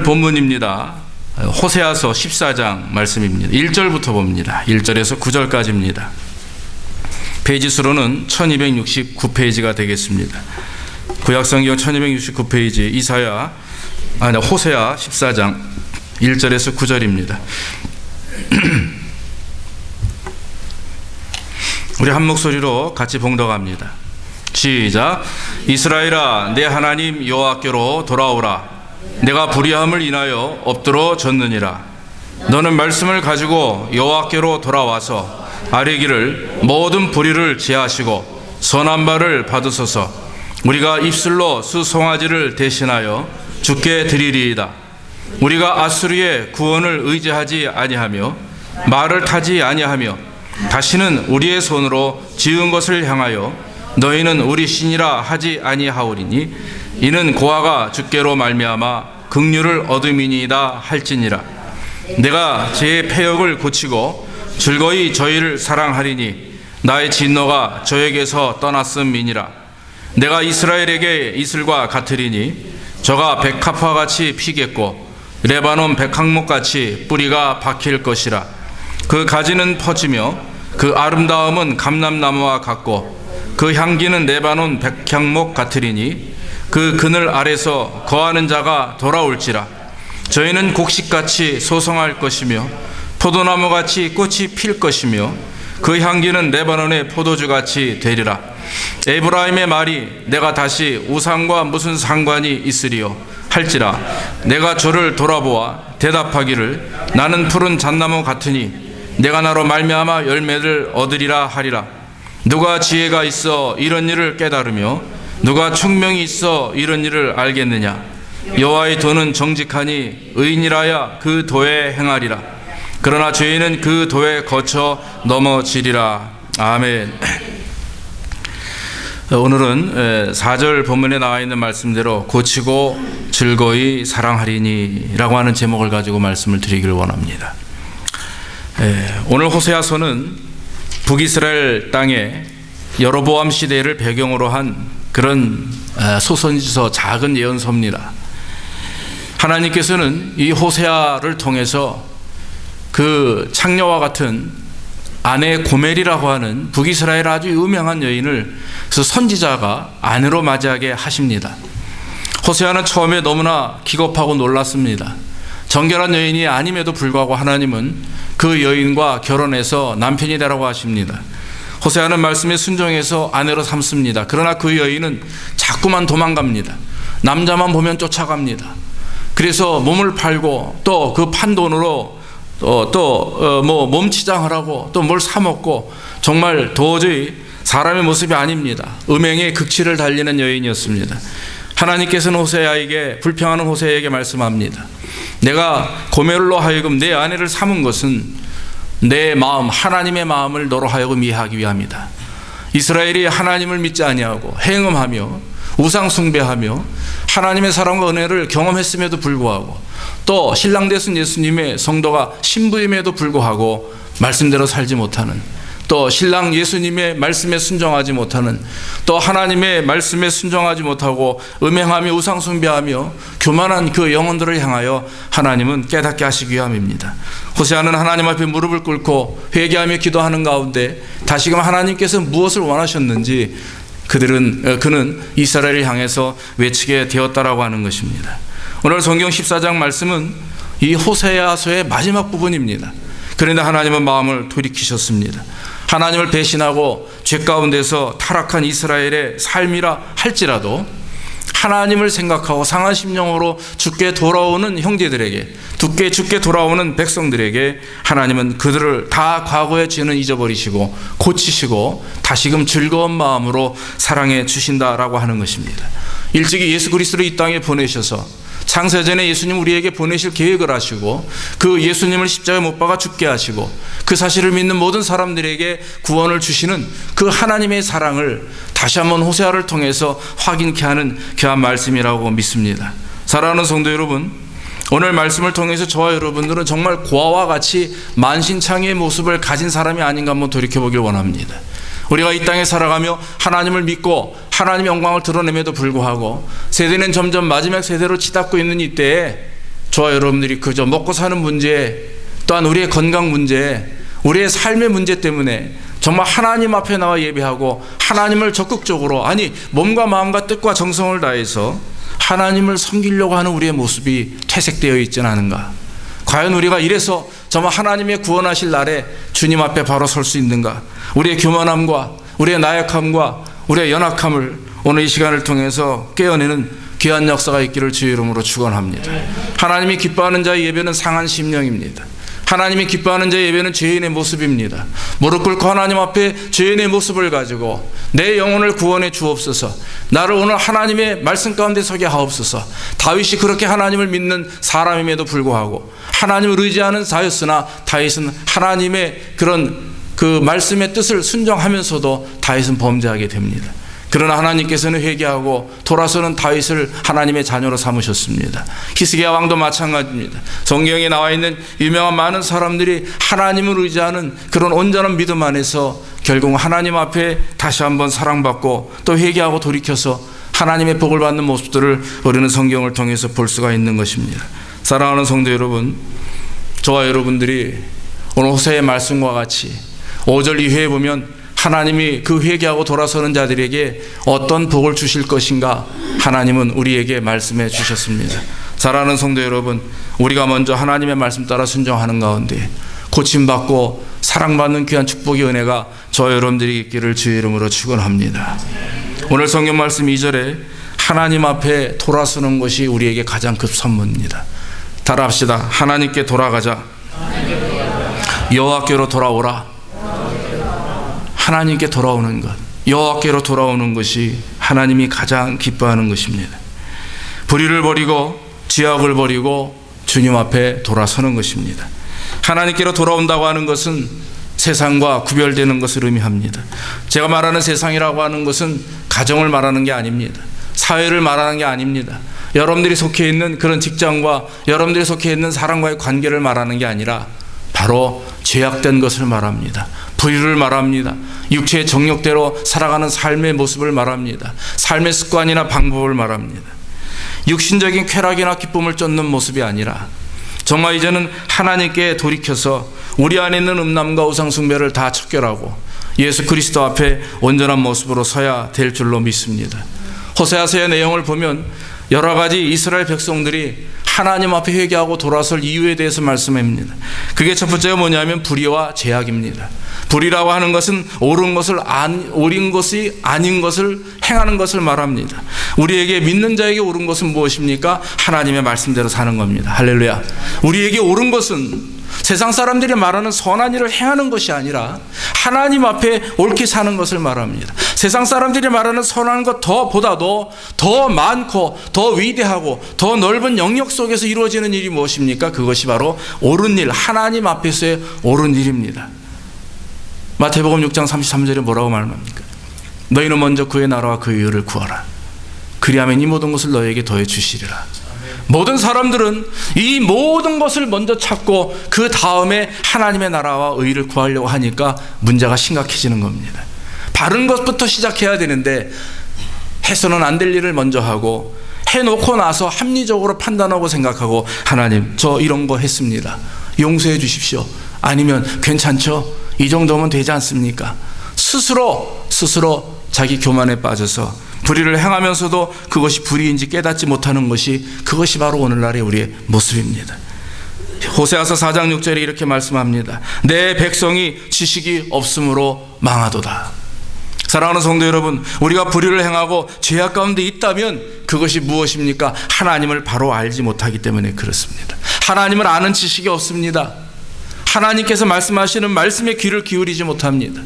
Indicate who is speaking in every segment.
Speaker 1: 오늘 본문입니다. 호세아서 14장 말씀입니다. 1절부터 봅니다. 1절에서 9절까지입니다. 페이지 수로는 1269페이지가 되겠습니다. 구약성경 1269페이지 호세아 14장 1절에서 9절입니다. 우리 한 목소리로 같이 봉독합니다. 시작. 이스라엘아, 내 하나님 여호와께로 돌아오라. 내가 불의함을 인하여 엎드러 졌느니라. 너는 말씀을 가지고 여호와께로 돌아와서 아뢰기를 모든 불의를 제하시고 선한 바를 받으소서. 우리가 입술로 수송아지를 대신하여 주께 드리리이다. 우리가 아수르의 구원을 의지하지 아니하며 말을 타지 아니하며 다시는 우리의 손으로 지은 것을 향하여 너희는 우리 신이라 하지 아니하오리니 이는 고아가 주께로 말미암아 긍휼을 얻음이니이다 할지니라. 내가 제 패역을 고치고 즐거이 저희를 사랑하리니 나의 진노가 저에게서 떠났음이니라. 내가 이스라엘에게 이슬과 같으리니 저가 백합화 같이 피겠고 레바논 백항목 같이 뿌리가 박힐 것이라. 그 가지는 퍼지며 그 아름다움은 감람나무와 같고 그 향기는 레바논 백향목 같으리니 그 그늘 아래서 거하는 자가 돌아올지라. 저희는 곡식같이 소성할 것이며 포도나무같이 꽃이 필 것이며 그 향기는 레바논의 포도주같이 되리라. 에브라임의 말이 내가 다시 우상과 무슨 상관이 있으리요 할지라. 내가 저를 돌아보아 대답하기를 나는 푸른 잣나무 같으니 내가 나로 말미암아 열매를 얻으리라 하리라. 누가 지혜가 있어 이런 일을 깨달으며 누가 총명이 있어 이런 일을 알겠느냐. 여호와의 도는 정직하니 의인이라야 그 도에 행하리라. 그러나 죄인은 그 도에 거쳐 넘어지리라. 아멘. 오늘은 4절 본문에 나와 있는 말씀대로 고치고 즐거이 사랑하리니 라고 하는 제목을 가지고 말씀을 드리기를 원합니다. 오늘 호세아서는 북이스라엘 땅에 여로보암 시대를 배경으로 한 그런 소선지서 작은 예언서입니다. 하나님께서는 이 호세아를 통해서 그 창녀와 같은 아내 고멜이라고 하는 북이스라엘 아주 유명한 여인을 그 선지자가 아내로 맞이하게 하십니다. 호세아는 처음에 너무나 기겁하고 놀랐습니다. 정결한 여인이 아님에도 불구하고 하나님은 그 여인과 결혼해서 남편이 되라고 하십니다. 호세아는 말씀에 순종해서 아내로 삼습니다. 그러나 그 여인은 자꾸만 도망갑니다. 남자만 보면 쫓아갑니다. 그래서 몸을 팔고 또 그 판 돈으로 몸치장을 하고 또 뭘 사먹고 정말 도저히 사람의 모습이 아닙니다. 음행의 극치를 달리는 여인이었습니다. 하나님께서는 호세아에게 불평하는 호세아에게 말씀합니다. 내가 고멜로 하여금 내 아내를 삼은 것은 내 마음 하나님의 마음을 너로 하여금 이해하기 위함이다. 이스라엘이 하나님을 믿지 아니하고 행음하며 우상 숭배하며 하나님의 사랑과 은혜를 경험했음에도 불구하고 또 신랑 되신 예수님의 성도가 신부임에도 불구하고 말씀대로 살지 못하는, 또 신랑 예수님의 말씀에 순종하지 못하는, 또 하나님의 말씀에 순종하지 못하고 음행하며 우상 숭배하며 교만한 그 영혼들을 향하여 하나님은 깨닫게 하시기 위함입니다. 호세아는 하나님 앞에 무릎을 꿇고 회개하며 기도하는 가운데 다시금 하나님께서 무엇을 원하셨는지 그는 이스라엘을 향해서 외치게 되었다라고 하는 것입니다. 오늘 성경 14장 말씀은 이 호세아서의 마지막 부분입니다. 그런데 하나님은 마음을 돌이키셨습니다. 하나님을 배신하고 죄 가운데서 타락한 이스라엘의 삶이라 할지라도 하나님을 생각하고 상한 심령으로 주께 돌아오는 형제들에게, 주께 돌아오는 백성들에게 하나님은 그들을 다 과거의 죄는 잊어버리시고 고치시고 다시금 즐거운 마음으로 사랑해 주신다라고 하는 것입니다. 일찍이 예수 그리스도를 이 땅에 보내셔서 창세전에 예수님 우리에게 보내실 계획을 하시고 그 예수님을 십자가에 못 박아 죽게 하시고 그 사실을 믿는 모든 사람들에게 구원을 주시는 그 하나님의 사랑을 다시 한번 호세아를 통해서 확인케 하는 귀한 말씀이라고 믿습니다. 사랑하는 성도 여러분, 오늘 말씀을 통해서 저와 여러분들은 정말 고아와 같이 만신창이의 모습을 가진 사람이 아닌가 한번 돌이켜보길 원합니다. 우리가 이 땅에 살아가며 하나님을 믿고 하나님의 영광을 드러냄에도 불구하고 세대는 점점 마지막 세대로 치닫고 있는 이때에 저와 여러분들이 그저 먹고 사는 문제, 또한 우리의 건강 문제, 우리의 삶의 문제 때문에 정말 하나님 앞에 나와 예배하고 하나님을 적극적으로, 아니 몸과 마음과 뜻과 정성을 다해서 하나님을 섬기려고 하는 우리의 모습이 퇴색되어 있지는 않은가? 과연 우리가 이래서 정말 하나님의 구원하실 날에 주님 앞에 바로 설 수 있는가? 우리의 교만함과 우리의 나약함과 우리의 연약함을 오늘 이 시간을 통해서 깨어내는 귀한 역사가 있기를 주의 이름으로 축원합니다. 하나님이 기뻐하는 자의 예배는 상한 심령입니다. 하나님이 기뻐하는 자의 예배는 죄인의 모습입니다. 무릎 꿇고 하나님 앞에 죄인의 모습을 가지고 내 영혼을 구원해 주옵소서, 나를 오늘 하나님의 말씀 가운데 서게 하옵소서. 다윗이 그렇게 하나님을 믿는 사람임에도 불구하고 하나님을 의지하는 자였으나 다윗은 하나님의 그런 그 말씀의 뜻을 순종하면서도 다윗은 범죄하게 됩니다. 그러나 하나님께서는 회개하고 돌아서는 다윗을 하나님의 자녀로 삼으셨습니다. 히스기야 왕도 마찬가지입니다. 성경에 나와 있는 유명한 많은 사람들이 하나님을 의지하는 그런 온전한 믿음 안에서 결국 하나님 앞에 다시 한번 사랑받고 또 회개하고 돌이켜서 하나님의 복을 받는 모습들을 우리는 성경을 통해서 볼 수가 있는 것입니다. 사랑하는 성도 여러분, 저와 여러분들이 오늘 호세의 말씀과 같이 5절 이후에 보면 하나님이 그 회개하고 돌아서는 자들에게 어떤 복을 주실 것인가 하나님은 우리에게 말씀해 주셨습니다. 사랑하는 성도 여러분, 우리가 먼저 하나님의 말씀 따라 순종하는 가운데 고침받고 사랑받는 귀한 축복의 은혜가 저와 여러분들이 있기를 주의 이름으로 축원합니다. 오늘 성경 말씀 2절에 하나님 앞에 돌아서는 것이 우리에게 가장 큰 선물입니다. 따라합시다. 하나님께 돌아가자. 여호와께로 돌아오라. 하나님께 돌아오는 것, 여호와께로 돌아오는 것이 하나님이 가장 기뻐하는 것입니다. 불의를 버리고 죄악을 버리고 주님 앞에 돌아서는 것입니다. 하나님께로 돌아온다고 하는 것은 세상과 구별되는 것을 의미합니다. 제가 말하는 세상이라고 하는 것은 가정을 말하는 게 아닙니다. 사회를 말하는 게 아닙니다. 여러분들이 속해 있는 그런 직장과 여러분들이 속해 있는 사람과의 관계를 말하는 게 아니라 바로 죄악된 것을 말합니다. 불의를 말합니다. 육체의 정욕대로 살아가는 삶의 모습을 말합니다. 삶의 습관이나 방법을 말합니다. 육신적인 쾌락이나 기쁨을 쫓는 모습이 아니라 정말 이제는 하나님께 돌이켜서 우리 안에 있는 음란과 우상숭배를 다 척결하고 예수 그리스도 앞에 온전한 모습으로 서야 될 줄로 믿습니다. 호세아서의 내용을 보면 여러 가지 이스라엘 백성들이 하나님 앞에 회개하고 돌아설 이유에 대해서 말씀합니다. 그게 첫 번째가 뭐냐면 불의와 죄악입니다. 불의라고 하는 것은 옳은 것이 아닌 것을 행하는 것을 말합니다. 우리에게 믿는 자에게 옳은 것은 무엇입니까? 하나님의 말씀대로 사는 겁니다. 할렐루야. 우리에게 옳은 것은 세상 사람들이 말하는 선한 일을 행하는 것이 아니라 하나님 앞에 옳게 사는 것을 말합니다. 세상 사람들이 말하는 선한 것 보다도 더 많고 더 위대하고 더 넓은 영역 속에서 이루어지는 일이 무엇입니까? 그것이 바로 옳은 일, 하나님 앞에서의 옳은 일입니다. 마태복음 6장 33절에 뭐라고 말합니까? 너희는 먼저 그의 나라와 그의 의를 구하라. 그리하면 이 모든 것을 너희에게 더해 주시리라. 모든 사람들은 이 모든 것을 먼저 찾고 그 다음에 하나님의 나라와 의를 구하려고 하니까 문제가 심각해지는 겁니다. 바른 것부터 시작해야 되는데 해서는 안 될 일을 먼저 하고 해놓고 나서 합리적으로 판단하고 생각하고 하나님 저 이런 거 했습니다. 용서해 주십시오. 아니면 괜찮죠? 이 정도면 되지 않습니까? 스스로 자기 교만에 빠져서 불의를 행하면서도 그것이 불의인지 깨닫지 못하는 것이 그것이 바로 오늘날의 우리의 모습입니다. 호세아서 4장 6절에 이렇게 말씀합니다. 내 백성이 지식이 없으므로 망하도다. 사랑하는 성도 여러분, 우리가 불의를 행하고 죄악 가운데 있다면 그것이 무엇입니까? 하나님을 바로 알지 못하기 때문에 그렇습니다. 하나님을 아는 지식이 없습니다. 하나님께서 말씀하시는 말씀에 귀를 기울이지 못합니다.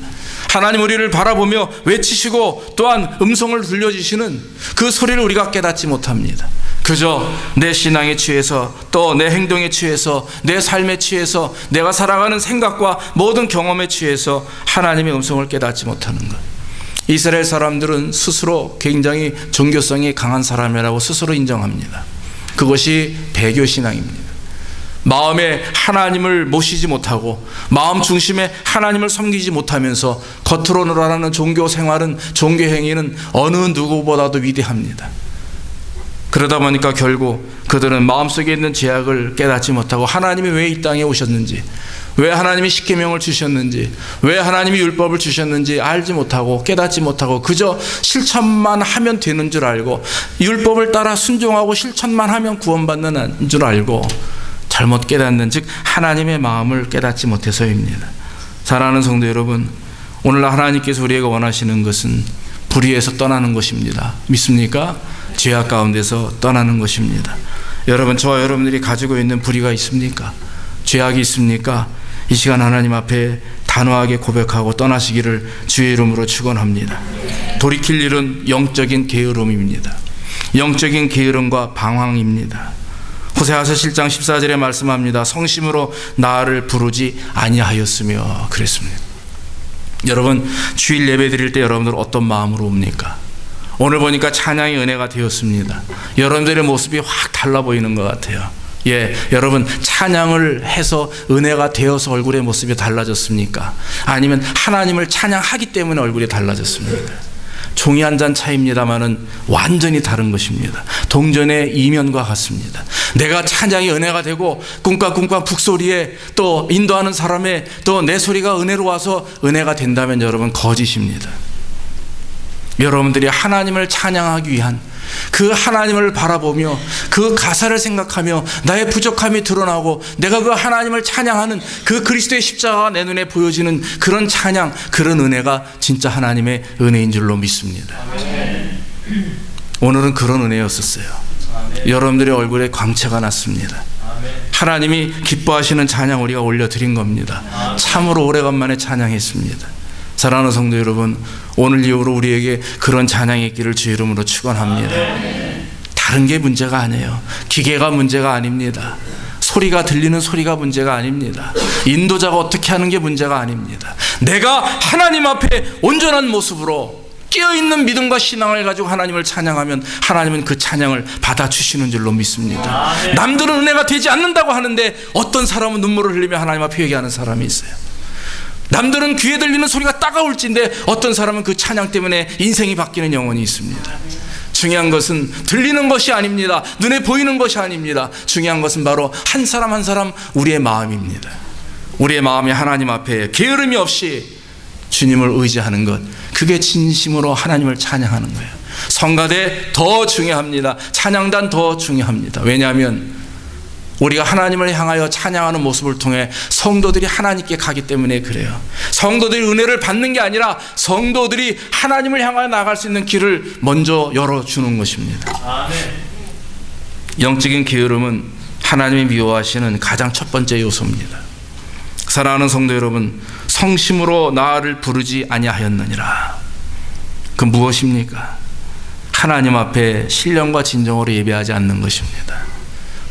Speaker 1: 하나님 우리를 바라보며 외치시고 또한 음성을 들려주시는 그 소리를 우리가 깨닫지 못합니다. 그저 내 신앙에 취해서 또 내 행동에 취해서 내 삶에 취해서 내가 살아가는 생각과 모든 경험에 취해서 하나님의 음성을 깨닫지 못하는 것. 이스라엘 사람들은 스스로 굉장히 종교성이 강한 사람이라고 스스로 인정합니다. 그것이 배교신앙입니다. 마음에 하나님을 모시지 못하고 마음 중심에 하나님을 섬기지 못하면서 겉으로 놀아나는 종교 생활은, 종교 행위는 어느 누구보다도 위대합니다. 그러다 보니까 결국 그들은 마음속에 있는 죄악을 깨닫지 못하고 하나님이 왜 이 땅에 오셨는지, 왜 하나님이 십계명을 주셨는지, 왜 하나님이 율법을 주셨는지 알지 못하고 깨닫지 못하고 그저 실천만 하면 되는 줄 알고, 율법을 따라 순종하고 실천만 하면 구원받는 줄 알고 잘못 깨닫는, 즉 하나님의 마음을 깨닫지 못해서입니다. 사랑하는 성도 여러분, 오늘날 하나님께서 우리에게 원하시는 것은 불의에서 떠나는 것입니다. 믿습니까? 죄악 가운데서 떠나는 것입니다. 여러분, 저와 여러분들이 가지고 있는 불의가 있습니까? 죄악이 있습니까? 이 시간 하나님 앞에 단호하게 고백하고 떠나시기를 주의 이름으로 축원합니다. 돌이킬 일은 영적인 게으름입니다. 영적인 게으름과 방황입니다. 호세아서 7장 14절에 말씀합니다. 성심으로 나를 부르지 아니하였으며 그랬습니다. 여러분, 주일 예배 드릴 때 여러분들 어떤 마음으로 옵니까? 오늘 보니까 찬양이 은혜가 되었습니다. 여러분들의 모습이 확 달라 보이는 것 같아요. 여러분, 찬양을 해서 은혜가 되어서 얼굴의 모습이 달라졌습니까? 아니면 하나님을 찬양하기 때문에 얼굴이 달라졌습니까? 종이 한 잔 차이입니다만은 완전히 다른 것입니다. 동전의 이면과 같습니다. 내가 찬양이 은혜가 되고 꿍깍꿍깍 북소리에 또 인도하는 사람의 또 내 소리가 은혜로 와서 은혜가 된다면 여러분, 거짓입니다. 여러분들이 하나님을 찬양하기 위한, 그 하나님을 바라보며 그 가사를 생각하며 나의 부족함이 드러나고 내가 그 하나님을 찬양하는 그 그리스도의 십자가가 내 눈에 보여지는 그런 찬양, 그런 은혜가 진짜 하나님의 은혜인 줄로 믿습니다. 아멘. 오늘은 그런 은혜였었어요. 아멘. 여러분들의 얼굴에 광채가 났습니다. 아멘. 하나님이 기뻐하시는 찬양 우리가 올려드린 겁니다. 아멘. 참으로 오래간만에 찬양했습니다. 사랑하는 성도 여러분, 오늘 이후로 우리에게 그런 찬양이 있기를 주의 이름으로 축원합니다. 다른 게 문제가 아니에요. 기계가 문제가 아닙니다. 소리가 들리는 소리가 문제가 아닙니다. 인도자가 어떻게 하는 게 문제가 아닙니다. 내가 하나님 앞에 온전한 모습으로 깨어있는 믿음과 신앙을 가지고 하나님을 찬양하면 하나님은 그 찬양을 받아주시는 줄로 믿습니다. 남들은 은혜가 되지 않는다고 하는데 어떤 사람은 눈물을 흘리며 하나님 앞에 회개하는 사람이 있어요. 남들은 귀에 들리는 소리가 따가울진데 어떤 사람은 그 찬양 때문에 인생이 바뀌는 영혼이 있습니다. 중요한 것은 들리는 것이 아닙니다. 눈에 보이는 것이 아닙니다. 중요한 것은 바로 한 사람 한 사람 우리의 마음입니다. 우리의 마음이 하나님 앞에 게으름이 없이 주님을 의지하는 것, 그게 진심으로 하나님을 찬양하는 거예요. 성가대 더 중요합니다. 찬양단 더 중요합니다. 왜냐하면 우리가 하나님을 향하여 찬양하는 모습을 통해 성도들이 하나님께 가기 때문에 그래요. 성도들이 은혜를 받는 게 아니라 성도들이 하나님을 향하여 나갈 수 있는 길을 먼저 열어주는 것입니다. 아멘. 영적인 게으름은 하나님이 미워하시는 가장 첫 번째 요소입니다. 사랑하는 성도 여러분, 성심으로 나를 부르지 아니하였느니라. 그 무엇입니까? 하나님 앞에 신령과 진정으로 예배하지 않는 것입니다.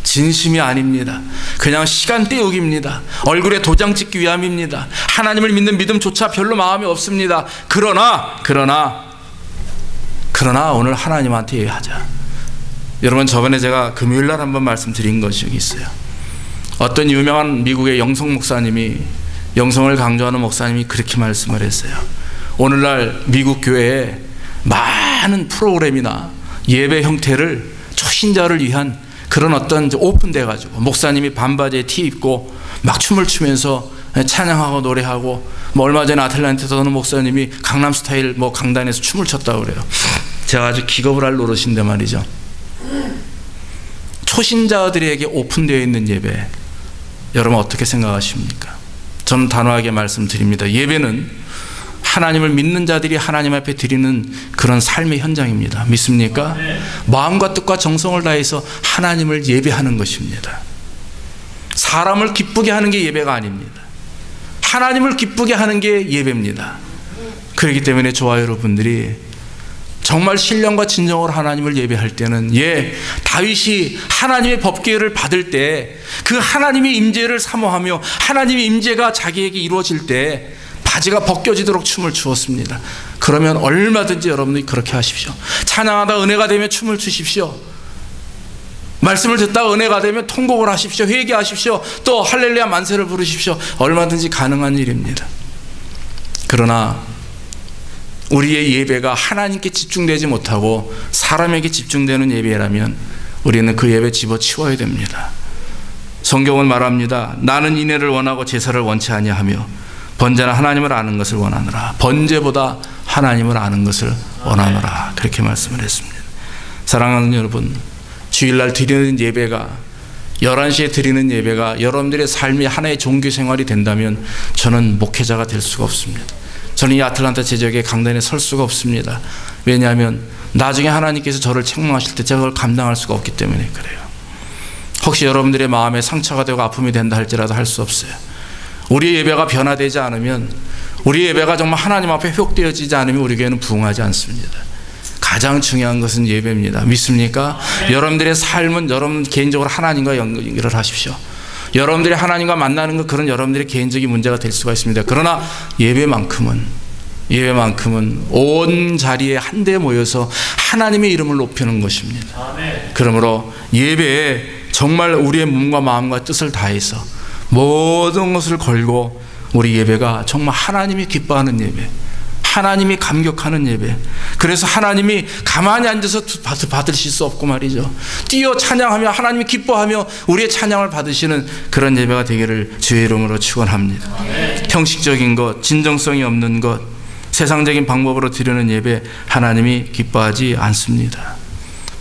Speaker 1: 진심이 아닙니다. 그냥 시간 때우기입니다. 얼굴에 도장 찍기 위함입니다. 하나님을 믿는 믿음조차 별로 마음이 없습니다. 그러나 오늘 하나님한테 예배하자. 여러분, 저번에 제가 금요일날 한번 말씀드린 것이 있어요. 어떤 유명한 미국의 영성 목사님이, 영성을 강조하는 목사님이 그렇게 말씀을 했어요. 오늘날 미국 교회에 많은 프로그램이나 예배 형태를 초신자를 위한 그런 어떤 오픈돼 가지고 목사님이 반바지에 티 입고 막 춤을 추면서 찬양하고 노래하고, 얼마 전에 아틀란티아에서 어느 목사님이 강남스타일 강단에서 춤을 췄다고 그래요. 제가 아주 기겁을 할 노릇인데 말이죠. 초신자들에게 오픈되어 있는 예배, 여러분 어떻게 생각하십니까? 저는 단호하게 말씀드립니다. 예배는 하나님을 믿는 자들이 하나님 앞에 드리는 그런 삶의 현장입니다. 믿습니까? 네. 마음과 뜻과 정성을 다해서 하나님을 예배하는 것입니다. 사람을 기쁘게 하는 게 예배가 아닙니다. 하나님을 기쁘게 하는 게 예배입니다. 그렇기 때문에 저와 여러분들이 정말 신령과 진정으로 하나님을 예배할 때는, 다윗이 하나님의 법궤를 받을 때 그 하나님의 임재를 사모하며 하나님의 임재가 자기에게 이루어질 때 바지가 벗겨지도록 춤을 추었습니다. 그러면 얼마든지 여러분들이 그렇게 하십시오. 찬양하다 은혜가 되면 춤을 추십시오. 말씀을 듣다 은혜가 되면 통곡을 하십시오. 회개하십시오. 또 할렐루야 만세를 부르십시오. 얼마든지 가능한 일입니다. 그러나 우리의 예배가 하나님께 집중되지 못하고 사람에게 집중되는 예배라면 우리는 그 예배 집어치워야 됩니다. 성경은 말합니다. 나는 인애를 원하고 제사를 원치 아니하며 번제나 하나님을 아는 것을 원하노라. 번제보다 하나님을 아는 것을 원하노라. 그렇게 말씀을 했습니다. 사랑하는 여러분, 주일날 드리는 예배가 11시에 드리는 예배가 여러분들의 삶이 하나의 종교 생활이 된다면 저는 목회자가 될 수가 없습니다. 저는 이 아틀란타 제적의 강단에 설 수가 없습니다. 왜냐하면 나중에 하나님께서 저를 책망하실 때 제가 그걸 감당할 수가 없기 때문에 그래요. 혹시 여러분들의 마음에 상처가 되고 아픔이 된다 할지라도 할 수 없어요. 우리의 예배가 변화되지 않으면, 우리의 예배가 정말 하나님 앞에 회복되어지지 않으면 우리 교회는 부흥하지 않습니다. 가장 중요한 것은 예배입니다. 믿습니까? 네. 여러분들의 삶은 여러분 개인적으로 하나님과 연결을 하십시오. 여러분들이 하나님과 만나는 것, 그런 여러분들의 개인적인 문제가 될 수가 있습니다. 그러나 예배만큼은 온 자리에 한데 모여서 하나님의 이름을 높이는 것입니다. 그러므로 예배에 정말 우리의 몸과 마음과 뜻을 다해서 모든 것을 걸고 우리 예배가 정말 하나님이 기뻐하는 예배, 하나님이 감격하는 예배, 그래서 하나님이 가만히 앉아서 받으실 수 없고 말이죠, 뛰어 찬양하며 하나님이 기뻐하며 우리의 찬양을 받으시는 그런 예배가 되기를 주의 이름으로 축원합니다. 형식적인 것, 진정성이 없는 것, 세상적인 방법으로 드리는 예배 하나님이 기뻐하지 않습니다.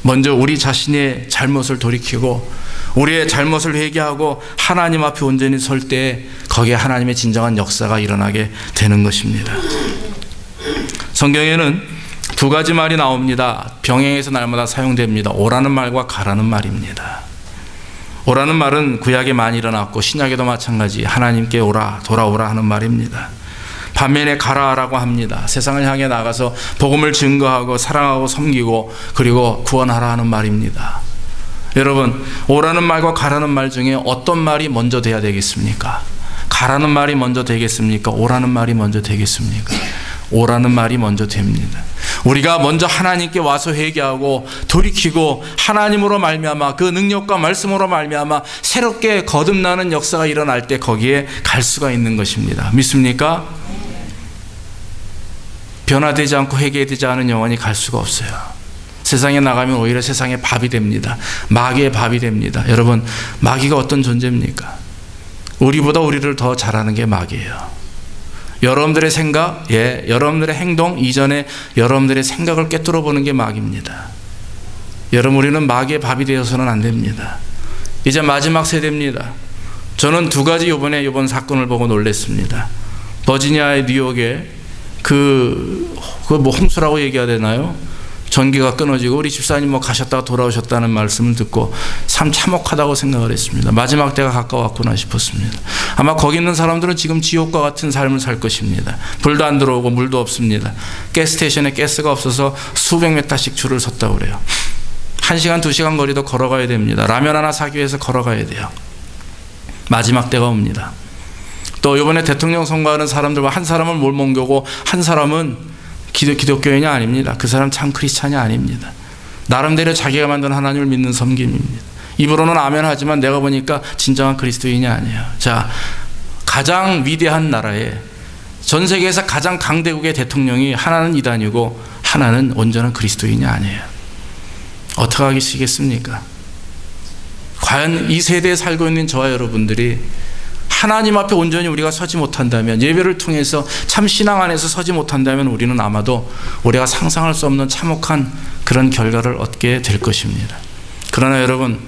Speaker 1: 먼저 우리 자신의 잘못을 돌이키고 우리의 잘못을 회개하고 하나님 앞에 온전히 설 때 거기에 하나님의 진정한 역사가 일어나게 되는 것입니다. 성경에는 두 가지 말이 나옵니다. 병행해서 날마다 사용됩니다. 오라는 말과 가라는 말입니다. 오라는 말은 구약에 많이 일어났고 신약에도 마찬가지 하나님께 오라, 돌아오라 하는 말입니다. 반면에 가라라고 합니다. 세상을 향해 나가서 복음을 증거하고 사랑하고 섬기고 그리고 구원하라 하는 말입니다. 여러분, 오라는 말과 가라는 말 중에 어떤 말이 먼저 돼야 되겠습니까? 가라는 말이 먼저 되겠습니까? 오라는 말이 먼저 되겠습니까? 오라는 말이 먼저 됩니다. 우리가 먼저 하나님께 와서 회개하고 돌이키고 하나님으로 말미암아 그 능력과 말씀으로 말미암아 새롭게 거듭나는 역사가 일어날 때 거기에 갈 수가 있는 것입니다. 믿습니까? 변화되지 않고 회개되지 않은 영혼이 갈 수가 없어요. 세상에 나가면 오히려 세상의 밥이 됩니다. 마귀의 밥이 됩니다. 여러분, 마귀가 어떤 존재입니까? 우리보다 우리를 더 잘하는 게 마귀예요. 여러분들의 생각, 여러분들의 행동 이전에 여러분들의 생각을 꿰뚫어 보는 게 마귀입니다. 여러분, 우리는 마귀의 밥이 되어서는 안 됩니다. 이제 마지막 세대입니다. 저는 두 가지 이번 사건을 보고 놀랐습니다. 버지니아의 뉴욕에 홍수라고 얘기해야 되나요? 전기가 끊어지고 우리 집사님 가셨다가 돌아오셨다는 말씀을 듣고 참 참혹하다고 생각을 했습니다. 마지막 때가 가까웠구나 싶었습니다. 아마 거기 있는 사람들은 지금 지옥과 같은 삶을 살 것입니다. 불도 안 들어오고 물도 없습니다. 가스스테이션에 가스가 없어서 수백 미터씩 줄을 섰다고 그래요. 1시간 2시간 거리도 걸어가야 됩니다. 라면 하나 사기 위해서 걸어가야 돼요. 마지막 때가 옵니다. 또 이번에 대통령 선거하는 사람들과 한 사람은 몰몬교고 한 사람은 기독교인이 아닙니다. 그 사람 참 크리스찬이 아닙니다. 나름대로 자기가 만든 하나님을 믿는 섬김입니다. 입으로는 아멘 하지만 내가 보니까 진정한 그리스도인이 아니에요. 자, 가장 위대한 나라에 전 세계에서 가장 강대국의 대통령이 하나는 이단이고 하나는 온전한 그리스도인이 아니에요. 어떻게 하시겠습니까? 과연 이 세대에 살고 있는 저와 여러분들이 하나님 앞에 온전히 우리가 서지 못한다면, 예배를 통해서 참 신앙 안에서 서지 못한다면 우리는 아마도 우리가 상상할 수 없는 참혹한 그런 결과를 얻게 될 것입니다. 그러나 여러분,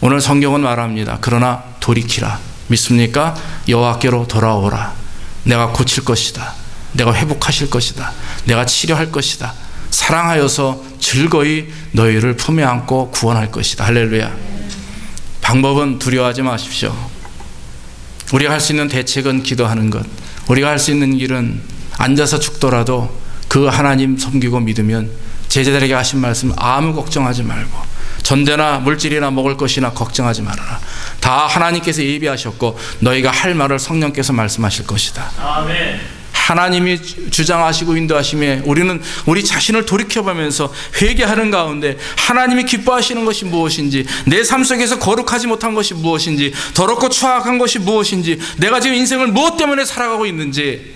Speaker 1: 오늘 성경은 말합니다. 그러나 돌이키라. 믿습니까? 여호와께로 돌아오라. 내가 고칠 것이다. 내가 회복하실 것이다. 내가 치료할 것이다. 사랑하여서 즐거이 너희를 품에 안고 구원할 것이다. 할렐루야. 방법은 두려워하지 마십시오. 우리가 할 수 있는 대책은 기도하는 것, 우리가 할 수 있는 길은 앉아서 죽더라도 그 하나님 섬기고 믿으면 제자들에게 하신 말씀, 아무 걱정하지 말고 전대나 물질이나 먹을 것이나 걱정하지 말아라. 다 하나님께서 예비하셨고 너희가 할 말을 성령께서 말씀하실 것이다. 아멘. 하나님이 주장하시고 인도하심에 우리는 우리 자신을 돌이켜보면서 회개하는 가운데 하나님이 기뻐하시는 것이 무엇인지, 내 삶 속에서 거룩하지 못한 것이 무엇인지, 더럽고 추악한 것이 무엇인지, 내가 지금 인생을 무엇 때문에 살아가고 있는지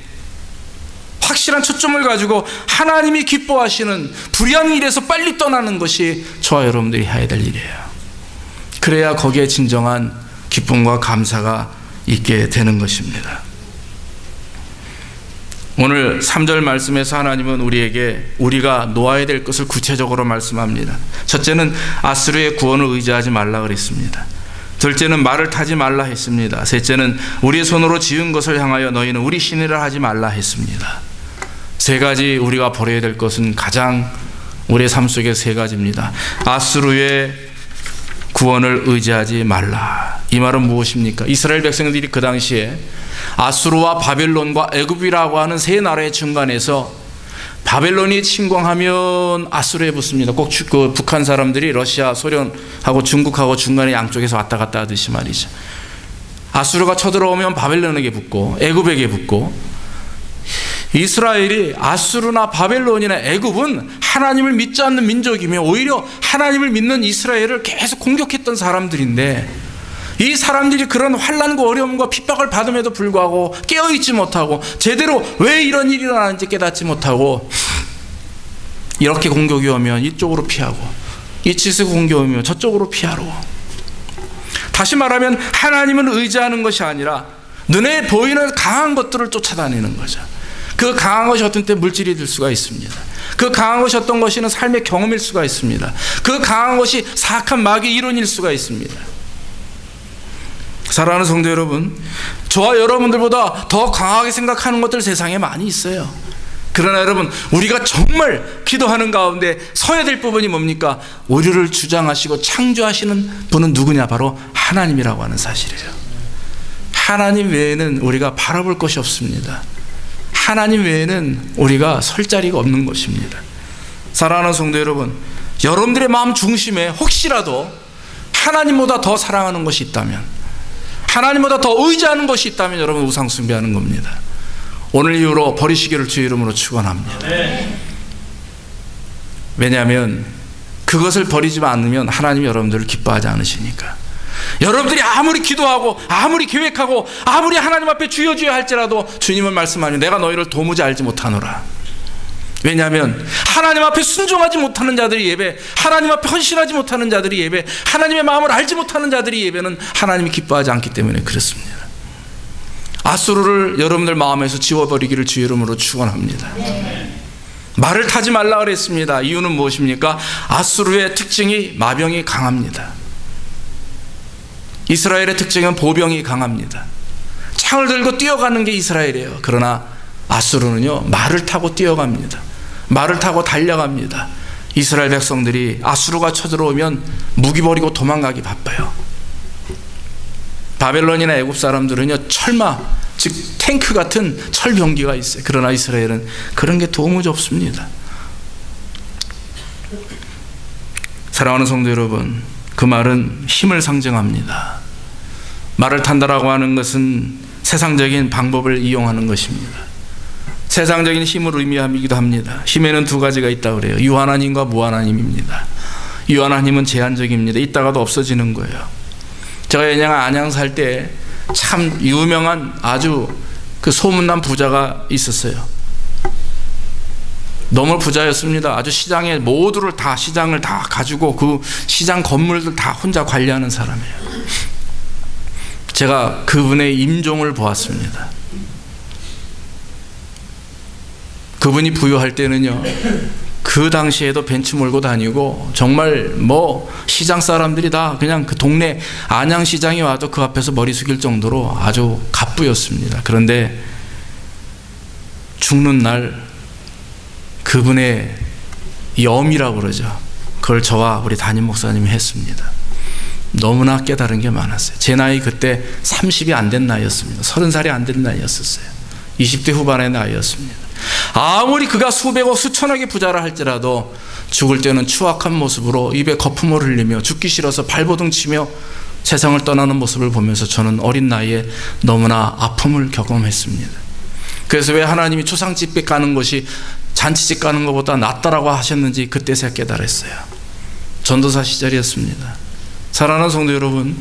Speaker 1: 확실한 초점을 가지고 하나님이 기뻐하시는 불의한 일에서 빨리 떠나는 것이 저와 여러분들이 해야 될 일이에요. 그래야 거기에 진정한 기쁨과 감사가 있게 되는 것입니다. 오늘 3절 말씀에서 하나님은 우리가 놓아야 될 것을 구체적으로 말씀합니다. 첫째는 아수르의 구원을 의지하지 말라 그랬습니다. 둘째는 말을 타지 말라 했습니다. 셋째는 우리의 손으로 지은 것을 향하여 너희는 우리 신이라 하지 말라 했습니다. 세 가지 우리가 버려야 될 것은 가장 우리의 삶 속에 세 가지입니다. 아수르의 구원을 의지하지 말라. 이 말은 무엇입니까? 이스라엘 백성들이 그 당시에 아수르와 바벨론과 애굽이라고 하는 세 나라의 중간에서 바벨론이 침공하면 아수르에 붙습니다. 꼭 그 북한 사람들이 러시아, 소련하고 중국하고 중간에 양쪽에서 왔다 갔다 하듯이 말이죠. 아수르가 쳐들어오면 바벨론에게 붙고 애굽에게 붙고, 이스라엘이 아수르나 바벨론이나 애굽은 하나님을 믿지 않는 민족이며 오히려 하나님을 믿는 이스라엘을 계속 공격했던 사람들인데, 이 사람들이 그런 환난과 어려움과 핍박을 받음에도 불구하고 깨어있지 못하고 제대로 왜 이런 일이 일어나는지 깨닫지 못하고, 이렇게 공격이 오면 이쪽으로 피하고 이치스 공격이 오면 저쪽으로 피하러. 다시 말하면 하나님을 의지하는 것이 아니라 눈에 보이는 강한 것들을 쫓아다니는 거죠. 그 강한 것이 어떤 때 물질이 될 수가 있습니다. 그 강한 것이 어떤 것이는 삶의 경험일 수가 있습니다. 그 강한 것이 사악한 마귀의 이론일 수가 있습니다. 사랑하는 성도 여러분, 저와 여러분들보다 더 강하게 생각하는 것들 세상에 많이 있어요. 그러나 여러분, 우리가 정말 기도하는 가운데 서야 될 부분이 뭡니까? 우리를 주장하시고 창조하시는 분은 누구냐? 바로 하나님이라고 하는 사실이에요. 하나님 외에는 우리가 바라볼 것이 없습니다. 하나님 외에는 우리가 설 자리가 없는 것입니다. 사랑하는 성도 여러분, 여러분들의 마음 중심에 혹시라도 하나님보다 더 사랑하는 것이 있다면, 하나님보다 더 의지하는 것이 있다면 여러분 우상 숭배하는 겁니다. 오늘 이후로 버리시기를 주의 이름으로 축원합니다. 왜냐하면 그것을 버리지 않으면 하나님이 여러분들을 기뻐하지 않으시니까. 여러분들이 아무리 기도하고 아무리 계획하고 아무리 하나님 앞에 주여 주여 할지라도 주님은 말씀하니 내가 너희를 도무지 알지 못하노라. 왜냐하면 하나님 앞에 순종하지 못하는 자들이 예배, 하나님 앞에 헌신하지 못하는 자들이 예배, 하나님의 마음을 알지 못하는 자들이 예배는 하나님이 기뻐하지 않기 때문에 그렇습니다. 아수르를 여러분들 마음에서 지워버리기를 주의 이름으로 축원합니다. 말을 타지 말라 그랬습니다. 이유는 무엇입니까? 아수르의 특징이 마병이 강합니다. 이스라엘의 특징은 보병이 강합니다. 창을 들고 뛰어가는 게 이스라엘이에요. 그러나 아수르는요, 말을 타고 뛰어갑니다. 말을 타고 달려갑니다. 이스라엘 백성들이 아수르가 쳐들어오면 무기 버리고 도망가기 바빠요. 바벨론이나 애굽 사람들은요, 철마, 즉 탱크 같은 철병기가 있어요. 그러나 이스라엘은 그런 게 도무지 없습니다. 사랑하는 성도 여러분, 그 말은 힘을 상징합니다. 말을 탄다라고 하는 것은 세상적인 방법을 이용하는 것입니다. 세상적인 힘을 의미하기도 합니다. 힘에는 두 가지가 있다고 그래요. 유한한 힘과 무한한 힘입니다. 유한한 힘은 제한적입니다. 있다가도 없어지는 거예요. 제가 안양 살 때 참 유명한 아주 그 소문난 부자가 있었어요. 너무 부자였습니다. 아주 시장에 시장을 다 가지고 그 시장 건물들 다 혼자 관리하는 사람이에요. 제가 그분의 임종을 보았습니다. 그분이 부유할 때는요, 그 당시에도 벤츠 몰고 다니고 정말 시장 사람들이 다 그냥 그 동네 안양시장에 와도 그 앞에서 머리 숙일 정도로 아주 갑부였습니다. 그런데 죽는 날 그분의 염이라고 그러죠. 그걸 저와 우리 담임 목사님이 했습니다. 너무나 깨달은 게 많았어요. 제 나이 그때 30이 안 된 나이였습니다. 30살이 안 된 나이였었어요. 20대 후반의 나이였습니다. 아무리 그가 수백억 수천억의 부자라 할지라도 죽을 때는 추악한 모습으로 입에 거품을 흘리며 죽기 싫어서 발버둥 치며 세상을 떠나는 모습을 보면서 저는 어린 나이에 너무나 아픔을 경험했습니다. 그래서 왜 하나님이 초상집 가는 것이 잔치집 가는 것보다 낫다라고 하셨는지 그때 제가 깨달았어요. 전도사 시절이었습니다. 사랑하는 성도 여러분,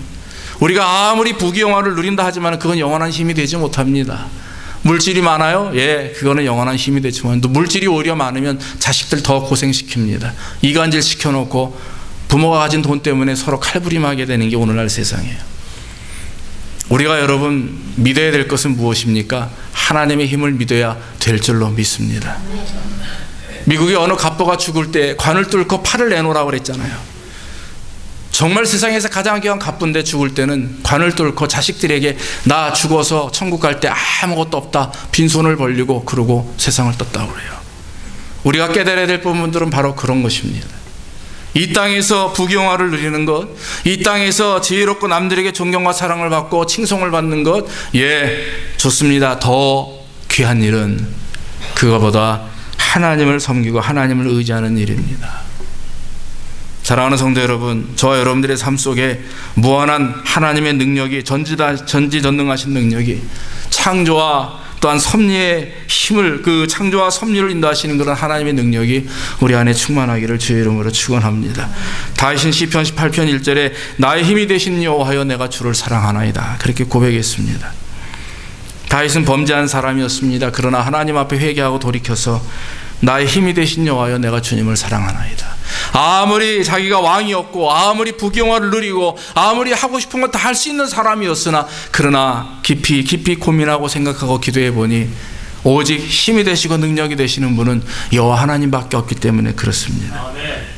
Speaker 1: 우리가 아무리 부귀영화를 누린다 하지만 그건 영원한 힘이 되지 못합니다. 물질이 많아요? 예, 그거는 영원한 힘이 되지만 또 물질이 오히려 많으면 자식들 더 고생시킵니다. 이간질 시켜놓고 부모가 가진 돈 때문에 서로 칼부림하게 되는 게 오늘날 세상이에요. 우리가 여러분 믿어야 될 것은 무엇입니까? 하나님의 힘을 믿어야 될 줄로 믿습니다. 미국의 어느 갑부가 죽을 때 관을 뚫고 팔을 내놓으라고 그랬잖아요. 정말 세상에서 가장 귀한 갑부인데 죽을 때는 관을 뚫고 자식들에게 나 죽어서 천국 갈 때 아무것도 없다 빈손을 벌리고 그러고 세상을 떴다고 그래요. 우리가 깨달아야 될 부분들은 바로 그런 것입니다. 이 땅에서 부귀영화를 누리는 것, 이 땅에서 지혜롭고 남들에게 존경과 사랑을 받고 칭송을 받는 것, 예, 좋습니다. 더 귀한 일은 그거보다 하나님을 섬기고 하나님을 의지하는 일입니다. 사랑하는 성도 여러분, 저와 여러분들의 삶 속에 무한한 하나님의 능력이 전지전능하신 능력이 창조와 또한 섭리의 힘을 그 창조와 섭리를 인도하시는 그런 하나님의 능력이 우리 안에 충만하기를 주의 이름으로 축원합니다. 다윗은 시편 18편 1절에 나의 힘이 되신 여호와여 내가 주를 사랑하나이다 그렇게 고백했습니다. 다윗은 범죄한 사람이었습니다. 그러나 하나님 앞에 회개하고 돌이켜서 나의 힘이 되신 여호와여 내가 주님을 사랑하나이다. 아무리 자기가 왕이었고 아무리 부귀영화를 누리고 아무리 하고 싶은 것 다 할 수 있는 사람이었으나 그러나 깊이 고민하고 생각하고 기도해 보니 오직 힘이 되시고 능력이 되시는 분은 여호와 하나님밖에 없기 때문에 그렇습니다.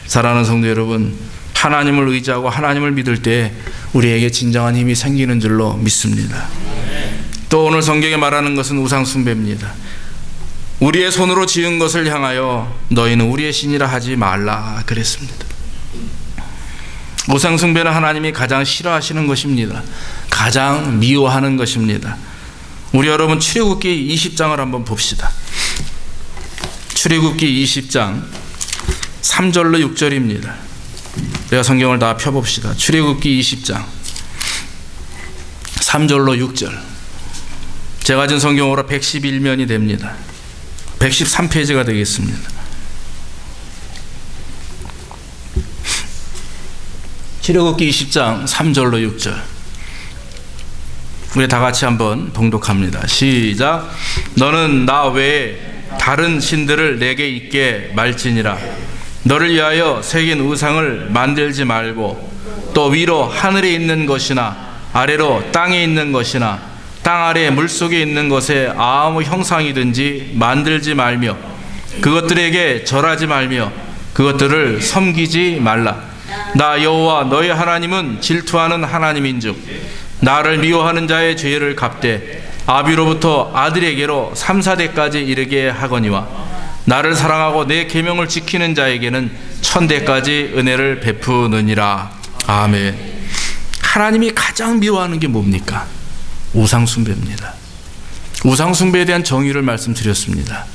Speaker 1: 사랑하는 성도 여러분, 하나님을 의지하고 하나님을 믿을 때 우리에게 진정한 힘이 생기는 줄로 믿습니다. 또 오늘 성경에 말하는 것은 우상 숭배입니다. 우리의 손으로 지은 것을 향하여 너희는 우리의 신이라 하지 말라 그랬습니다. 우상 숭배는 하나님이 가장 싫어하시는 것입니다. 가장 미워하는 것입니다. 우리 여러분 출애굽기 20장을 한번 봅시다. 출애굽기 20장 3절로 6절입니다. 우리가 성경을 다 펴봅시다. 출애굽기 20장 3절로 6절. 제가 가진 성경으로 111면이 됩니다. 113페이지가 되겠습니다. 출애굽기 20장 3절로 6절. 우리 다 같이 한번 봉독합니다. 시작. 너는 나 외에 다른 신들을 내게 있게 말지니라. 너를 위하여 새긴 우상을 만들지 말고 또 위로 하늘에 있는 것이나 아래로 땅에 있는 것이나 땅 아래 물속에 있는 것에 아무 형상이든지 만들지 말며 그것들에게 절하지 말며 그것들을 섬기지 말라. 나 여호와 너희 하나님은 질투하는 하나님인즉 나를 미워하는 자의 죄를 갚되 아비로부터 아들에게로 3, 4대까지 이르게 하거니와 나를 사랑하고 내 계명을 지키는 자에게는 1000대까지 은혜를 베푸느니라. 아멘. 하나님이 가장 미워하는 게 뭡니까? 우상숭배입니다. 우상숭배에 대한 정의를 말씀드렸습니다.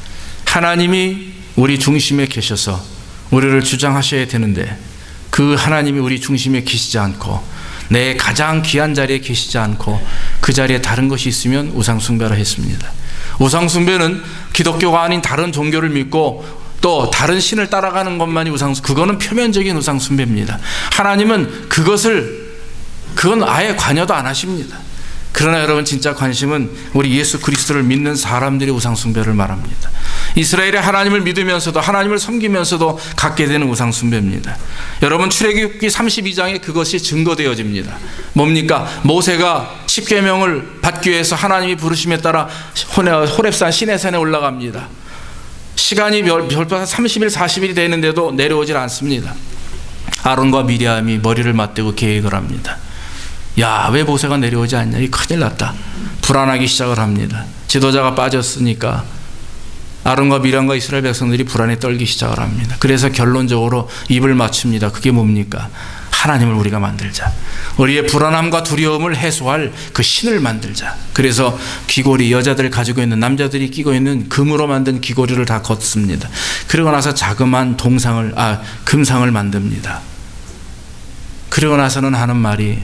Speaker 1: 하나님이 우리 중심에 계셔서 우리를 주장하셔야 되는데 그 하나님이 우리 중심에 계시지 않고 내 가장 귀한 자리에 계시지 않고 그 자리에 다른 것이 있으면 우상숭배라 했습니다. 우상숭배는 기독교가 아닌 다른 종교를 믿고 또 다른 신을 따라가는 것만이 그거는 표면적인 우상숭배입니다. 하나님은 그건 아예 관여도 안 하십니다. 그러나 여러분 진짜 관심은 우리 예수 그리스도를 믿는 사람들의 우상숭배를 말합니다. 이스라엘의 하나님을 믿으면서도 하나님을 섬기면서도 갖게 되는 우상숭배입니다. 여러분 출애굽기 32장에 그것이 증거되어집니다. 뭡니까? 모세가 십계명을 받기 위해서 하나님이 부르심에 따라 호렙산 시내산에 올라갑니다. 시간이 별보다 30일 40일이 되는데도 내려오질 않습니다. 아론과 미리암이 머리를 맞대고 계획을 합니다. 야, 왜 모세가 내려오지 않냐? 이 큰일 났다. 불안하기 시작을 합니다. 지도자가 빠졌으니까 아론과 미리암과 이스라엘 백성들이 불안에 떨기 시작을 합니다. 그래서 결론적으로 입을 맞춥니다. 그게 뭡니까? 하나님을 우리가 만들자. 우리의 불안함과 두려움을 해소할 그 신을 만들자. 그래서 귀고리, 여자들 가지고 있는, 남자들이 끼고 있는 금으로 만든 귀고리를 다 걷습니다. 그러고 나서 자그마한 금상을 만듭니다. 그러고 나서는 하는 말이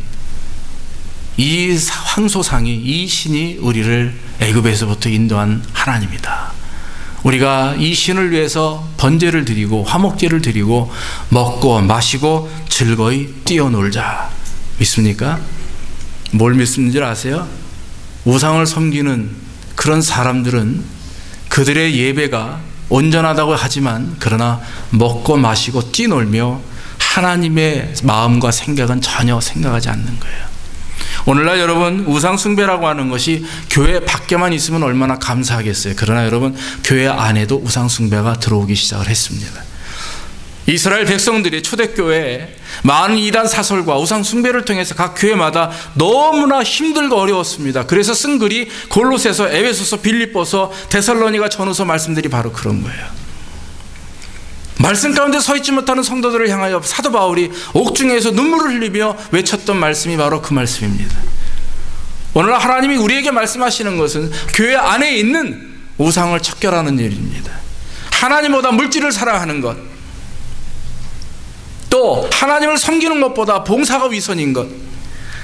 Speaker 1: 이 황소상이, 이 신이 우리를 애굽에서부터 인도한 하나님이다. 우리가 이 신을 위해서 번제를 드리고 화목제를 드리고 먹고 마시고 즐거이 뛰어놀자. 믿습니까? 뭘 믿습니까 아세요? 우상을 섬기는 그런 사람들은 그들의 예배가 온전하다고 하지만 그러나 먹고 마시고 뛰놀며 하나님의 마음과 생각은 전혀 생각하지 않는 거예요. 오늘날 여러분, 우상 숭배라고 하는 것이 교회 밖에만 있으면 얼마나 감사하겠어요. 그러나 여러분, 교회 안에도 우상 숭배가 들어오기 시작을 했습니다. 이스라엘 백성들이 초대교회에 많은 이단 사설과 우상 숭배를 통해서 각 교회마다 너무나 힘들고 어려웠습니다. 그래서 쓴 글이 골로새서, 에베소서, 빌립보서, 데살로니가 전후서 말씀들이 바로 그런 거예요. 말씀 가운데 서 있지 못하는 성도들을 향하여 사도 바울이 옥중에서 눈물을 흘리며 외쳤던 말씀이 바로 그 말씀입니다. 오늘날 하나님이 우리에게 말씀하시는 것은 교회 안에 있는 우상을 척결하는 일입니다. 하나님보다 물질을 사랑하는 것, 또 하나님을 섬기는 것보다 봉사가 위선인 것,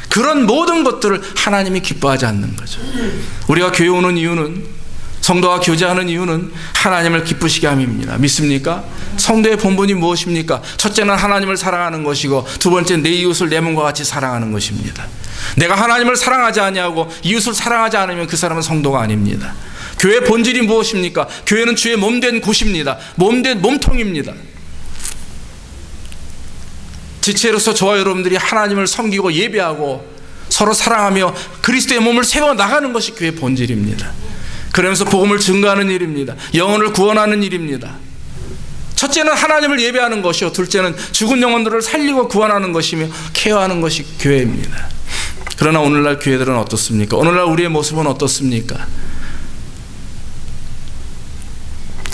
Speaker 1: 그런 모든 것들을 하나님이 기뻐하지 않는 거죠. 우리가 교회 오는 이유는, 성도와 교제하는 이유는 하나님을 기쁘시게 함입니다. 믿습니까? 성도의 본분이 무엇입니까? 첫째는 하나님을 사랑하는 것이고, 두 번째는 내 이웃을 내 몸과 같이 사랑하는 것입니다. 내가 하나님을 사랑하지 아니하고 이웃을 사랑하지 않으면 그 사람은 성도가 아닙니다. 교회의 본질이 무엇입니까? 교회는 주의 몸된 곳입니다. 몸된 몸통입니다. 지체로서 저와 여러분들이 하나님을 섬기고 예배하고 서로 사랑하며 그리스도의 몸을 세워나가는 것이 교회의 본질입니다. 그러면서 복음을 증거하는 일입니다. 영혼을 구원하는 일입니다. 첫째는 하나님을 예배하는 것이요, 둘째는 죽은 영혼들을 살리고 구원하는 것이며 케어하는 것이 교회입니다. 그러나 오늘날 교회들은 어떻습니까? 오늘날 우리의 모습은 어떻습니까?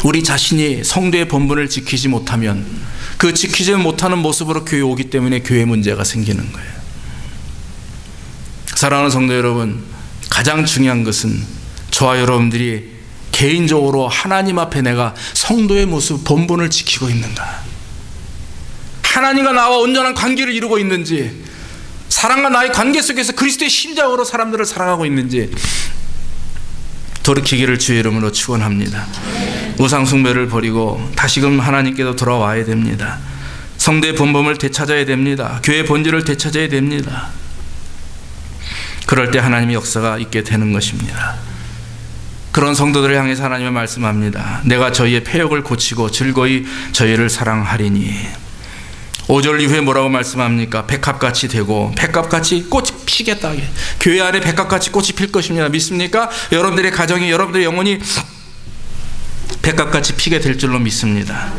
Speaker 1: 우리 자신이 성도의 본분을 지키지 못하면 그 지키지 못하는 모습으로 교회에 오기 때문에 교회 문제가 생기는 거예요. 사랑하는 성도 여러분, 가장 중요한 것은 저와 여러분들이 개인적으로 하나님 앞에 내가 성도의 모습, 본분을 지키고 있는가, 하나님과 나와 온전한 관계를 이루고 있는지, 사랑과 나의 관계 속에서 그리스도의 심장으로 사람들을 사랑하고 있는지 돌이키기를 주의 이름으로 축원합니다. 우상 숭배를 버리고 다시금 하나님께로 돌아와야 됩니다. 성도의 본분을 되찾아야 됩니다. 교회의 본질을 되찾아야 됩니다. 그럴 때 하나님의 역사가 있게 되는 것입니다. 그런 성도들을 향해서 하나님은 말씀합니다. 내가 저희의 패역을 고치고 즐거이 저희를 사랑하리니. 5절 이후에 뭐라고 말씀합니까? 백합같이 되고 백합같이 꽃이 피겠다. 교회 안에 백합같이 꽃이 필 것입니다. 믿습니까? 여러분들의 가정이, 여러분들의 영혼이 백합같이 피게 될 줄로 믿습니다.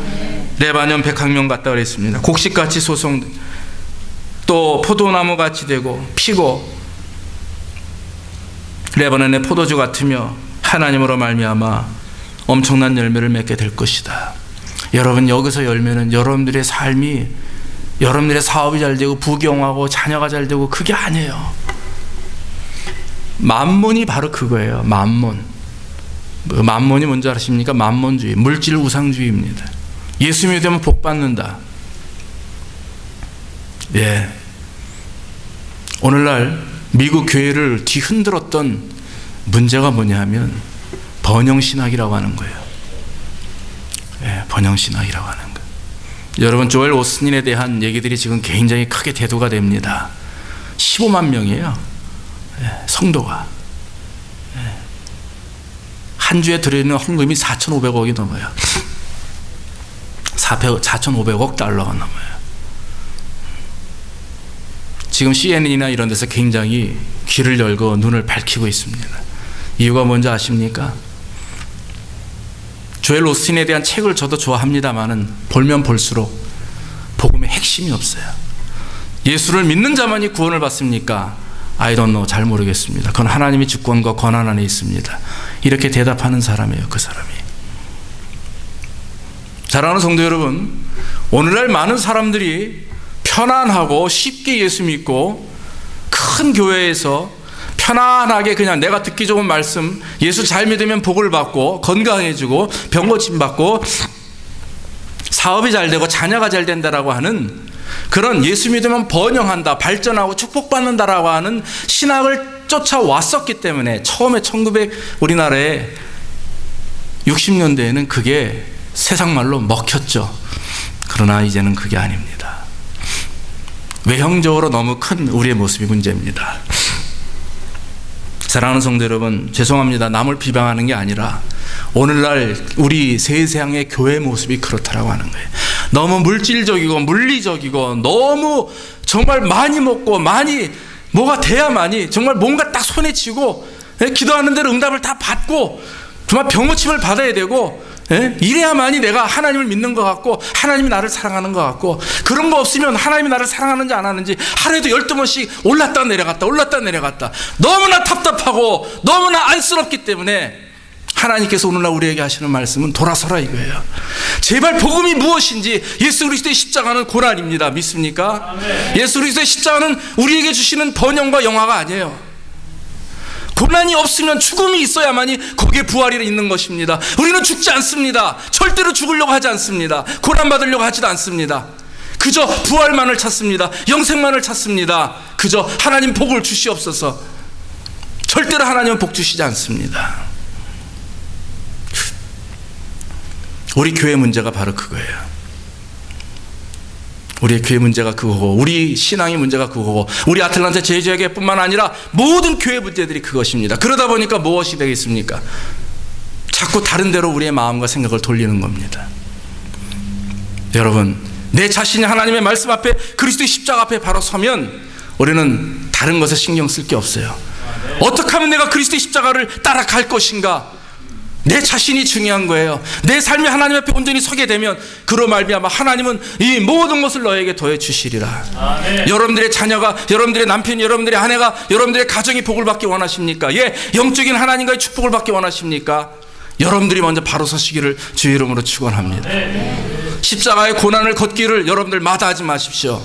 Speaker 1: 레바논 백학명 같다 그랬습니다. 곡식같이 소송, 또 포도나무같이 되고 피고 레바논의 포도주 같으며 하나님으로 말미암아 엄청난 열매를 맺게 될 것이다. 여러분, 여기서 열매는 여러분들의 삶이, 여러분들의 사업이 잘 되고 부경하고 자녀가 잘 되고 그게 아니에요. 만몬이 바로 그거예요. 만몬. 만몬이 뭔지 아십니까? 만몬주의, 물질 우상주의입니다. 예수 믿으면 복 받는다. 예. 오늘날 미국 교회를 뒤흔들었던 문제가 뭐냐 하면 번영신학이라고 하는 거예요. 예, 번영신학이라고 하는 거예요. 여러분, 조엘 오스틴에 대한 얘기들이 지금 굉장히 크게 대두가 됩니다. 15만 명이에요. 예, 성도가. 예. 한 주에 들어있는 헌금이 4,500억이 넘어요. 4,500억 달러가 넘어요. 지금 CNN이나 이런 데서 굉장히 귀를 열고 눈을 밝히고 있습니다. 이유가 뭔지 아십니까? 조엘 오스틴에 대한 책을 저도 좋아합니다만은 보면 볼수록 복음의 핵심이 없어요. 예수를 믿는 자만이 구원을 받습니까? I don't know. 잘 모르겠습니다. 그건 하나님의 주권과 권한 안에 있습니다. 이렇게 대답하는 사람이에요. 그 사람이. 사랑하는 성도 여러분, 오늘날 많은 사람들이 편안하고 쉽게 예수 믿고 큰 교회에서 편안하게 그냥 내가 듣기 좋은 말씀, 예수 잘 믿으면 복을 받고 건강해지고 병 고침 받고 사업이 잘 되고 자녀가 잘 된다라고 하는 그런 예수 믿으면 번영한다, 발전하고 축복받는다라고 하는 신학을 쫓아왔었기 때문에 처음에 우리나라에 60년대에는 그게 세상 말로 먹혔죠. 그러나 이제는 그게 아닙니다. 외형적으로 너무 큰 우리의 모습이 문제입니다. 사랑하는 성도 여러분, 죄송합니다. 남을 비방하는 게 아니라 오늘날 우리 세상의 교회 모습이 그렇다라고 하는 거예요. 너무 물질적이고 물리적이고 너무 정말 많이 먹고 많이 뭐가 돼야만이 정말 뭔가 딱 손에 쥐고 기도하는 대로 응답을 다 받고 정말 병고침을 받아야 되고 이래야만이 내가 하나님을 믿는 것 같고 하나님이 나를 사랑하는 것 같고, 그런 거 없으면 하나님이 나를 사랑하는지 안 하는지 하루에도 12번씩 올랐다 내려갔다 올랐다 내려갔다 너무나 답답하고 너무나 안쓰럽기 때문에 하나님께서 오늘날 우리에게 하시는 말씀은 돌아서라 이거예요. 제발 복음이 무엇인지, 예수 그리스도의 십자가는 고난입니다. 믿습니까? 아멘. 예수 그리스도의 십자가는 우리에게 주시는 번영과 영화가 아니에요. 고난이 없으면 죽음이 있어야만이 거기에 부활이 있는 것입니다. 우리는 죽지 않습니다. 절대로 죽으려고 하지 않습니다. 고난받으려고 하지도 않습니다. 그저 부활만을 찾습니다. 영생만을 찾습니다. 그저 하나님 복을 주시옵소서. 절대로 하나님은 복 주시지 않습니다. 우리 교회 문제가 바로 그거예요. 우리의 교회 문제가 그거고, 우리 신앙의 문제가 그거고, 우리 아틀란타 제주교회뿐만 아니라 모든 교회 문제들이 그것입니다. 그러다 보니까 무엇이 되겠습니까? 자꾸 다른 데로 우리의 마음과 생각을 돌리는 겁니다. 여러분, 내 자신이 하나님의 말씀 앞에, 그리스도의 십자가 앞에 바로 서면 우리는 다른 것에 신경 쓸 게 없어요. 어떻게 하면 내가 그리스도의 십자가를 따라갈 것인가? 내 자신이 중요한 거예요. 내 삶이 하나님 앞에 온전히 서게 되면 그로 말미암아 하나님은 이 모든 것을 너에게 더해 주시리라. 아멘. 여러분들의 자녀가, 여러분들의 남편이, 여러분들의 아내가, 여러분들의 가정이 복을 받기 원하십니까? 예, 영적인 하나님과의 축복을 받기 원하십니까? 여러분들이 먼저 바로 서시기를 주의 이름으로 축원합니다. 십자가의 고난을 걷기를 여러분들 마다하지 마십시오.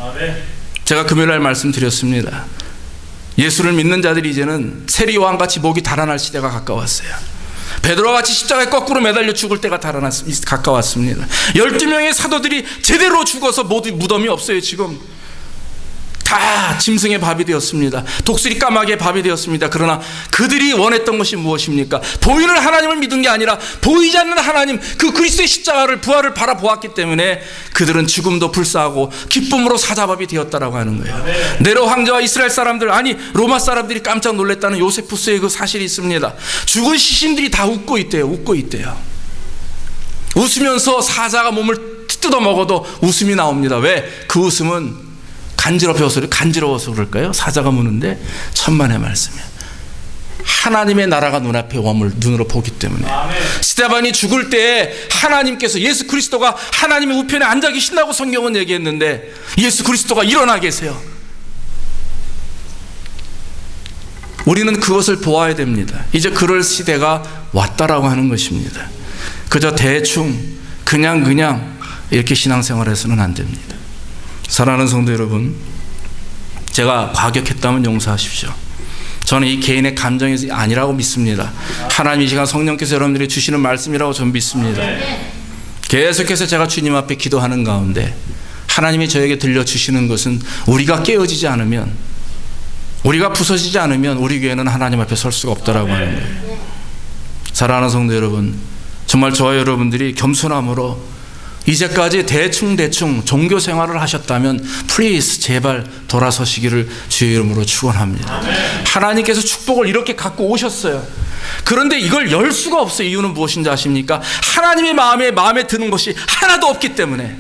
Speaker 1: 아멘. 제가 금요일날 말씀드렸습니다. 예수를 믿는 자들이 이제는 세리와 같이 목이 달아날 시대가 가까웠어요. 베드로와 같이 십자가에 거꾸로 매달려 죽을 때가 가까웠습니다. 12명의 사도들이 제대로 죽어서 모두 무덤이 없어요. 지금 다 짐승의 밥이 되었습니다. 독수리 까마귀의 밥이 되었습니다. 그러나 그들이 원했던 것이 무엇입니까? 보이는 하나님을 믿은 게 아니라 보이지 않는 하나님, 그 그리스도의 십자가를, 부활을 바라보았기 때문에 그들은 죽음도 불사하고 기쁨으로 사자밥이 되었다라고 하는 거예요. 네로 황제와 이스라엘 사람들, 아니 로마 사람들이 깜짝 놀랐다는 요세푸스의 그 사실이 있습니다. 죽은 시신들이 다 웃고 있대요. 웃고 있대요. 웃으면서 사자가 몸을 뜯어 먹어도 웃음이 나옵니다. 왜? 그 웃음은 간지러워서 그럴까요? 사자가 무는데 천만의 말씀이에요. 하나님의 나라가 눈앞에 눈으로 보기 때문에. 스데반이 죽을 때 하나님께서, 예수 그리스도가 하나님의 우편에 앉아 계신다고 성경은 얘기했는데 예수 그리스도가 일어나 계세요. 우리는 그것을 보아야 됩니다. 이제 그럴 시대가 왔다라고 하는 것입니다. 그저 대충 그냥 이렇게 신앙생활해서는 안 됩니다. 사랑하는 성도 여러분, 제가 과격했다면 용서하십시오. 저는 이 개인의 감정이 아니라고 믿습니다. 하나님 이 시간 성령께서 여러분들이 주시는 말씀이라고 저는 믿습니다. 계속해서 제가 주님 앞에 기도하는 가운데 하나님이 저에게 들려주시는 것은, 우리가 깨어지지 않으면, 우리가 부서지지 않으면 우리 교회는 하나님 앞에 설 수가 없다라고 하는 거예요. 사랑하는 성도 여러분, 정말 저와 여러분들이 겸손함으로 이제까지 대충 종교 생활을 하셨다면 플리즈 제발 돌아서시기를 주의 이름으로 축원합니다. 하나님께서 축복을 이렇게 갖고 오셨어요. 그런데 이걸 열 수가 없어요. 이유는 무엇인지 아십니까? 하나님의 마음에 드는 것이 하나도 없기 때문에.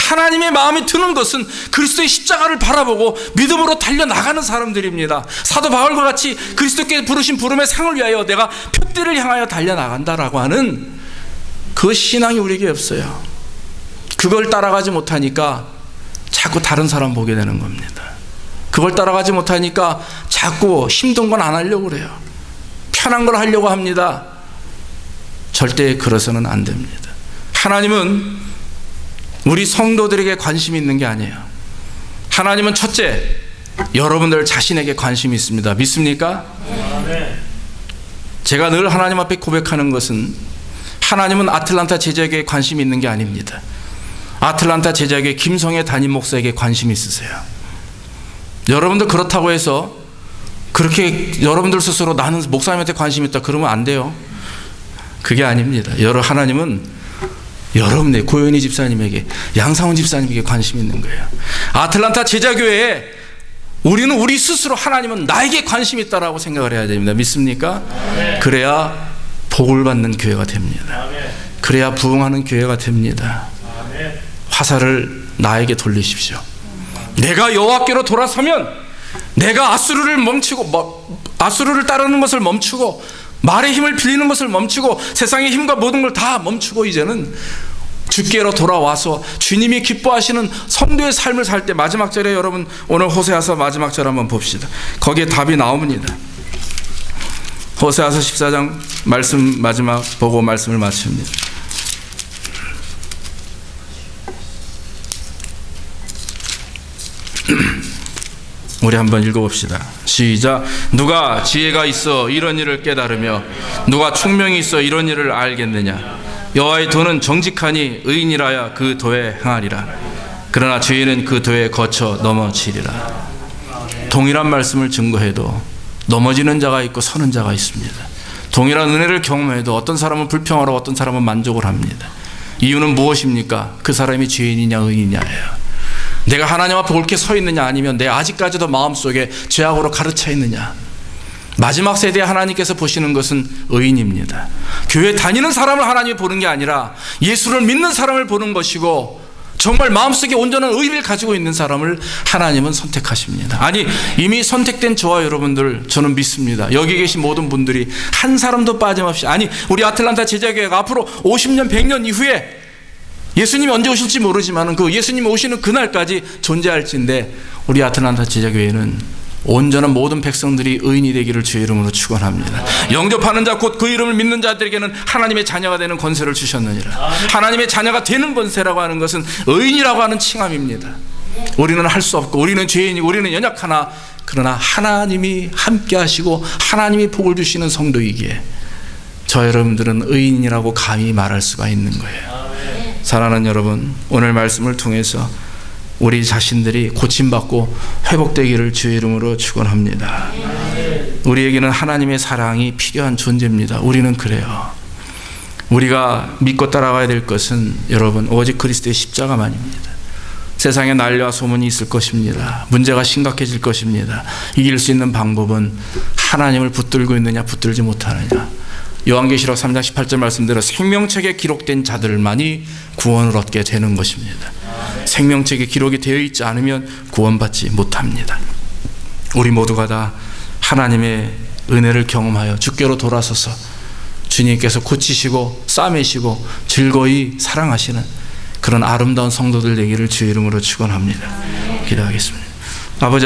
Speaker 1: 하나님의 마음에 드는 것은 그리스도의 십자가를 바라보고 믿음으로 달려나가는 사람들입니다. 사도 바울과 같이 그리스도께 부르신 부름의 상을 위하여 내가 표대를 향하여 달려나간다라고 하는 그 신앙이 우리에게 없어요. 그걸 따라가지 못하니까 자꾸 다른 사람 보게 되는 겁니다. 그걸 따라가지 못하니까 자꾸 힘든 건 안 하려고 그래요. 편한 걸 하려고 합니다. 절대 그래서는 안 됩니다. 하나님은 우리 성도들에게 관심이 있는 게 아니에요. 하나님은 첫째, 여러분들 자신에게 관심이 있습니다. 믿습니까? 제가 늘 하나님 앞에 고백하는 것은, 하나님은 아틀란타 제자교회에 관심이 있는 게 아닙니다. 아틀란타 제자교회 김성애 담임 목사에게 관심이 있으세요. 여러분들 그렇다고 해서 그렇게 여러분들 스스로 나는 목사님한테 관심이 있다 그러면 안 돼요. 그게 아닙니다. 하나님은 여러분의 고현희 집사님에게, 양상훈 집사님에게 관심이 있는 거예요. 아틀란타 제자교회에 우리는 우리 스스로 하나님은 나에게 관심이 있다라고 생각을 해야 됩니다. 믿습니까? 그래야 복을 받는 교회가 됩니다. 그래야 부흥하는 교회가 됩니다. 화살을 나에게 돌리십시오. 내가 여호와께로 돌아서면 내가 아수르를 멈추고 아수르를 따르는 것을 멈추고 말의 힘을 빌리는 것을 멈추고 세상의 힘과 모든 걸 다 멈추고 이제는 주께로 돌아와서 주님이 기뻐하시는 성도의 삶을 살 때, 마지막 절에 여러분 오늘 호세아서 마지막 절 한번 봅시다. 거기에 답이 나옵니다. 호세아서 14장 말씀 마지막 보고 말씀을 마칩니다. 우리 한번 읽어봅시다. 시작. 누가 지혜가 있어 이런 일을 깨달으며 누가 총명이 있어 이런 일을 알겠느냐. 여호와의 도는 정직하니 의인이라야 그 도에 행하리라. 그러나 죄인은 그 도에 거쳐 넘어지리라. 동일한 말씀을 증거해도 넘어지는 자가 있고 서는 자가 있습니다. 동일한 은혜를 경험해도 어떤 사람은 불평하고 어떤 사람은 만족을 합니다. 이유는 무엇입니까? 그 사람이 죄인이냐 의인이냐예요. 내가 하나님 앞에 옳게 서 있느냐, 아니면 내 아직까지도 마음속에 죄악으로 가르쳐 있느냐. 마지막 세대에 하나님께서 보시는 것은 의인입니다. 교회 다니는 사람을 하나님이 보는 게 아니라 예수를 믿는 사람을 보는 것이고, 정말 마음속에 온전한 의를 가지고 있는 사람을 하나님은 선택하십니다. 아니, 이미 선택된 저와 여러분들, 저는 믿습니다. 여기 계신 모든 분들이 한 사람도 빠짐없이, 아니 우리 아틀란타 제자교회가 앞으로 50년 100년 이후에 예수님이 언제 오실지 모르지만 그 예수님이 오시는 그날까지 존재할진데, 우리 아틀란타 제자교회는 온전한 모든 백성들이 의인이 되기를 주의 이름으로 축원합니다. 영접하는 자 곧 그 이름을 믿는 자들에게는 하나님의 자녀가 되는 권세를 주셨느니라. 하나님의 자녀가 되는 권세라고 하는 것은 의인이라고 하는 칭함입니다. 우리는 할 수 없고 우리는 죄인이고 우리는 연약하나, 그러나 하나님이 함께 하시고 하나님이 복을 주시는 성도이기에 저 여러분들은 의인이라고 감히 말할 수가 있는 거예요. 사랑하는 여러분, 오늘 말씀을 통해서 우리 자신들이 고침받고 회복되기를 주의 이름으로 축원합니다. 우리에게는 하나님의 사랑이 필요한 존재입니다. 우리는 그래요. 우리가 믿고 따라가야 될 것은 여러분 오직 그리스도의 십자가만입니다. 세상에 난리와 소문이 있을 것입니다. 문제가 심각해질 것입니다. 이길 수 있는 방법은 하나님을 붙들고 있느냐 붙들지 못하느냐. 요한계시록 3장 18절 말씀대로 생명책에 기록된 자들만이 구원을 얻게 되는 것입니다. 생명책에 기록이 되어 있지 않으면 구원받지 못합니다. 우리 모두가 다 하나님의 은혜를 경험하여 주께로 돌아서서 주님께서 고치시고 싸매시고 즐거이 사랑하시는 그런 아름다운 성도들 되기를 주의 이름으로 축원합니다. 기도하겠습니다. 아버지